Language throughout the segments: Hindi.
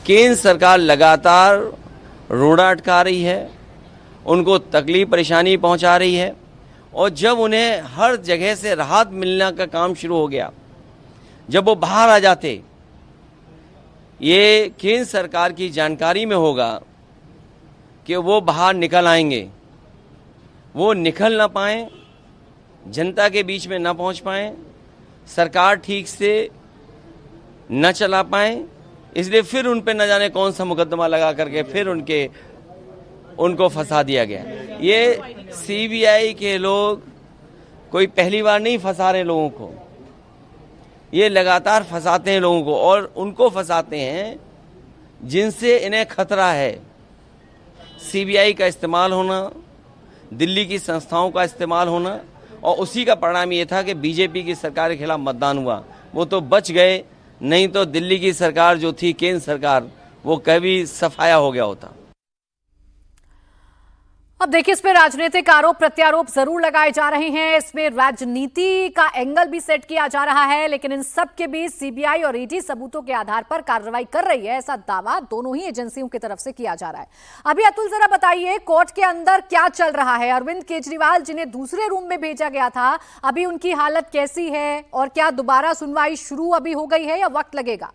केंद्र सरकार लगातार रोड़ा अटका रही है, उनको तकलीफ परेशानी पहुंचा रही है, और जब उन्हें हर जगह से राहत मिलने का काम शुरू हो गया, जब वो बाहर आ जाते, ये केंद्र सरकार की जानकारी में होगा कि वो बाहर निकल आएंगे, वो निकल ना पाएं, जनता के बीच में ना पहुंच पाएं, सरकार ठीक से न चला पाएं, इसलिए फिर उन पे न जाने कौन सा मुकदमा लगा करके फिर उनको फंसा दिया गया। ये सीबीआई के लोग कोई पहली बार नहीं फंसा रहे लोगों को, ये लगातार फंसाते हैं लोगों को, और उनको फंसाते हैं जिनसे इन्हें खतरा है। सीबीआई का इस्तेमाल होना, दिल्ली की संस्थाओं का इस्तेमाल होना, और उसी का परिणाम ये था कि बीजेपी की सरकार के खिलाफ मतदान हुआ। वो तो बच गए, नहीं तो दिल्ली की सरकार जो थी, केंद्र सरकार, वो कभी सफाया हो गया होता। अब देखिए, इस पे राजनीतिक आरोप प्रत्यारोप जरूर लगाए जा रहे हैं, इसमें राजनीति का एंगल भी सेट किया जा रहा है, लेकिन इन सब के बीच सीबीआई और ईडी सबूतों के आधार पर कार्रवाई कर रही है, ऐसा दावा दोनों ही एजेंसियों की तरफ से किया जा रहा है। अभी अतुल जरा बताइए, कोर्ट के अंदर क्या चल रहा है? अरविंद केजरीवाल जिन्हें दूसरे रूम में भेजा गया था, अभी उनकी हालत कैसी है, और क्या दोबारा सुनवाई शुरू अभी हो गई है या वक्त लगेगा?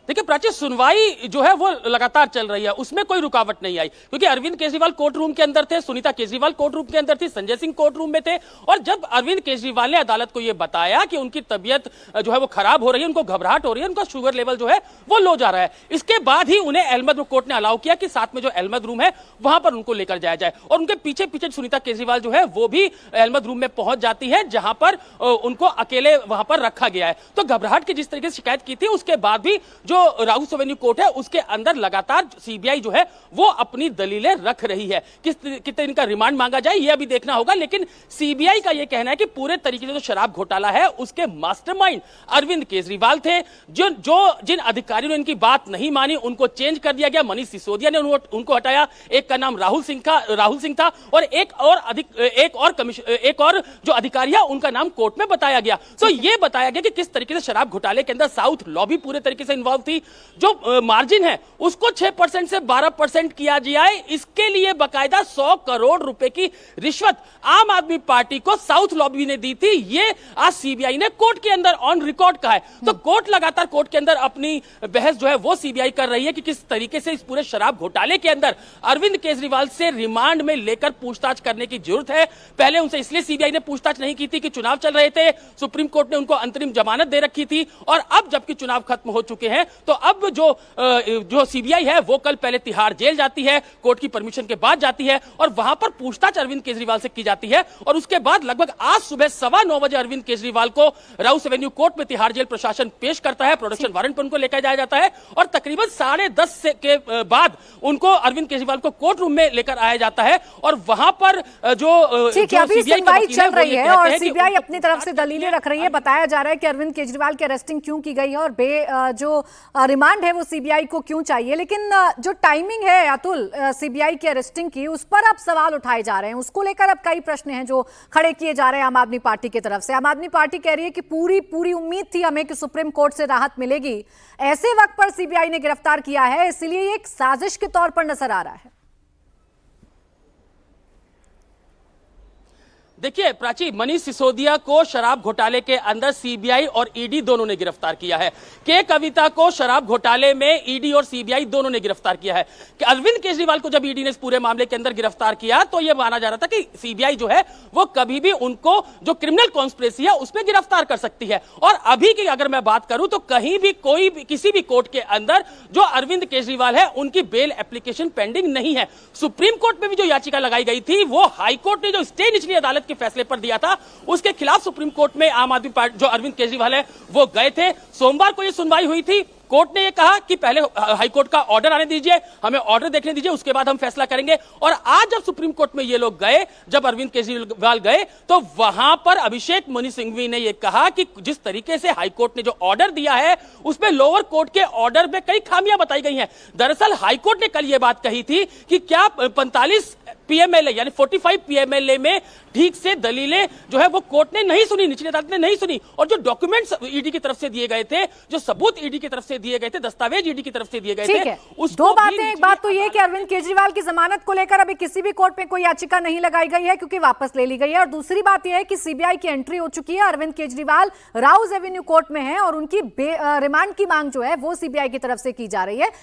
देखिए प्राची, सुनवाई जो है वो लगातार चल रही है, उसमें कोई रुकावट नहीं आई, क्योंकि अरविंद केजरीवाल कोर्ट रूम के अंदर थे, सुनीता केजरीवाल कोर्ट रूम के अंदर थी, संजय सिंह कोर्ट रूम में थे, और जब अरविंद केजरीवाल ने अदालत को यह बताया कि उनकी तबीयत जो है वो खराब हो रही है, उनको घबराहट हो रही है, उनका शुगर लेवल जो है वो लो जा रहा है, इसके बाद ही उन्हें अहमद कोर्ट ने अलाउ किया कि साथ में जो अहमद रूम है वहां पर उनको लेकर जाया जाए, और उनके पीछे पीछे सुनीता केजरीवाल जो है वो भी अहमद रूम में पहुंच जाती है, जहां पर उनको अकेले वहां पर रखा गया है। तो घबराहट की जिस तरीके से शिकायत की थी, उसके बाद भी जो राउस एवेन्यू कोर्ट है उसके अंदर लगातार सीबीआई जो है वो अपनी दलीलें रख रही है। कितने दिन का रिमांड मांगा जाए ये अभी देखना होगा, लेकिन सीबीआई का यह कहना है कि पूरे तरीके से जो शराब घोटाला है उसके मास्टरमाइंड अरविंद केजरीवाल थे। जिन अधिकारियों ने इनकी बात नहीं मानी उनको चेंज कर दिया गया, मनीष सिसोदिया ने उनको हटाया, एक का नाम राहुल सिंह था, और एक और जो अधिकारी है उनका नाम कोर्ट में बताया गया। तो यह बताया गया कि किस तरीके से शराब घोटाले के अंदर साउथ लॉबी पूरे तरीके से इन्वॉल्व थी, जो मार्जिन है उसको 6% से 12% किया जाए, इसके लिए बकायदा 100 करोड़ रुपए की रिश्वत आम आदमी पार्टी को साउथ लॉबी ने दी थी। ये आज सीबीआई ने कोर्ट के अंदर ऑन रिकॉर्ड कहा है। तो कोर्ट लगातार कोर्ट के अंदर अपनी बहस जो है वो सीबीआई कर रही है कि किस तरीके से इस पूरे शराब घोटाले के अंदर अरविंद केजरीवाल से रिमांड में लेकर पूछताछ करने की जरूरत है। पहले उनसे इसलिए सीबीआई ने पूछताछ नहीं की थी कि चुनाव चल रहे थे, सुप्रीम कोर्ट ने उनको अंतरिम जमानत दे रखी थी, और अब जबकि चुनाव खत्म हो चुके हैं तो अब जो सीबीआई है वो कल पहले तिहाड़ जेल जाती है, कोर्ट की परमिशन के बाद जाती है, और वहां पर पूछताछ अरविंद केजरीवाल से की जाती है, और उसके बाद लगभग आज सुबह 9:15 बजे अरविंद केजरीवाल को राउस एवेन्यू कोर्ट में तिहाड़ जेल प्रशासन पेश करता है, प्रोडक्शन वारंट पर उनको लेकर जाया जाता है, और तकरीबन 10:30 के बाद उनको अरविंद केजरीवाल को कोर्ट रूम में लेकर आया जाता है, और वहां पर जो सुनवाई चल रही है और सीबीआई अपनी तरफ से दलीलें रख रही है। बताया जा रहा है कि अरविंद केजरीवाल की अरेस्टिंग क्यों की गई है और जो रिमांड है वो सीबीआई को क्यों चाहिए, लेकिन जो टाइमिंग है अतुल सीबीआई की अरेस्टिंग की, उस पर अब सवाल उठाए जा रहे हैं। उसको लेकर अब कई प्रश्न हैं जो खड़े किए जा रहे हैं आम आदमी पार्टी की तरफ से। आम आदमी पार्टी कह रही है कि पूरी उम्मीद थी हमें कि सुप्रीम कोर्ट से राहत मिलेगी, ऐसे वक्त पर सीबीआई ने गिरफ्तार किया है, इसलिए ये एक साजिश के तौर पर नजर आ रहा है। देखिए प्राची, मनीष सिसोदिया को शराब घोटाले के अंदर सीबीआई और ईडी दोनों ने गिरफ्तार किया है। के कविता को शराब घोटाले में ईडी और सीबीआई दोनों ने गिरफ्तार किया है। कि अरविंद केजरीवाल को जब ईडी ने इस पूरे मामले के अंदर गिरफ्तार किया तो यह माना जा रहा था कि सीबीआई जो है वो कभी भी उनको जो क्रिमिनल कॉन्स्पिरेसी है उसमें गिरफ्तार कर सकती है। और अभी की अगर मैं बात करूं तो कहीं भी किसी भी कोर्ट के अंदर जो अरविंद केजरीवाल है उनकी बेल एप्लीकेशन पेंडिंग नहीं है। सुप्रीम कोर्ट में भी जो याचिका लगाई गई थी वो हाईकोर्ट ने जो स्टे निचली अदालत के फैसले पर दिया था उसके खिलाफ सुप्रीम कोर्ट में आम आदमी पार्टी जो अरविंद केजरीवाल है वो गए थे। सोमवार को यह सुनवाई हुई थी कोर्ट ने यह कहा कि पहले हाईकोर्ट का ऑर्डर आने दीजिए, हमें ऑर्डर देखने दीजिए, उसके बाद हम फैसला करेंगे। और आज जब सुप्रीम कोर्ट में ये लोग गए, जब अरविंद केजरीवाल गए, तो वहां पर अभिषेक मनु सिंघवी ने यह कहा कि जिस तरीके से हाईकोर्ट ने जो ऑर्डर दिया है उसमें लोअर कोर्ट के ऑर्डर में कई खामियां बताई गई हैं। दरअसल हाईकोर्ट ने कल यह बात कही थी कि क्या 45 पीएमएलए यानी 45 पीएमएलए में ठीक से दलीलें जो है वो कोर्ट ने नहीं सुनी, निचली अदालत ने नहीं सुनी, और जो डॉक्यूमेंट्स ईडी की तरफ से दिए गए थे, जो सबूत ईडी की तरफ से दिए गए थे, दस्तावेज ईडी की तरफ से दिए गए थे, दो बातें। एक बात तो ये कि अरविंद केजरीवाल की जमानत को लेकर अभी किसी भी कोर्ट में कोई याचिका नहीं लगाई गई है क्योंकि वापस ले ली गई है, और दूसरी बात यह है कि सीबीआई की एंट्री हो चुकी है। अरविंद केजरीवाल राउज एवेन्यू कोर्ट में है और उनकी रिमांड की मांग जो है वो सीबीआई की तरफ से की जा रही है।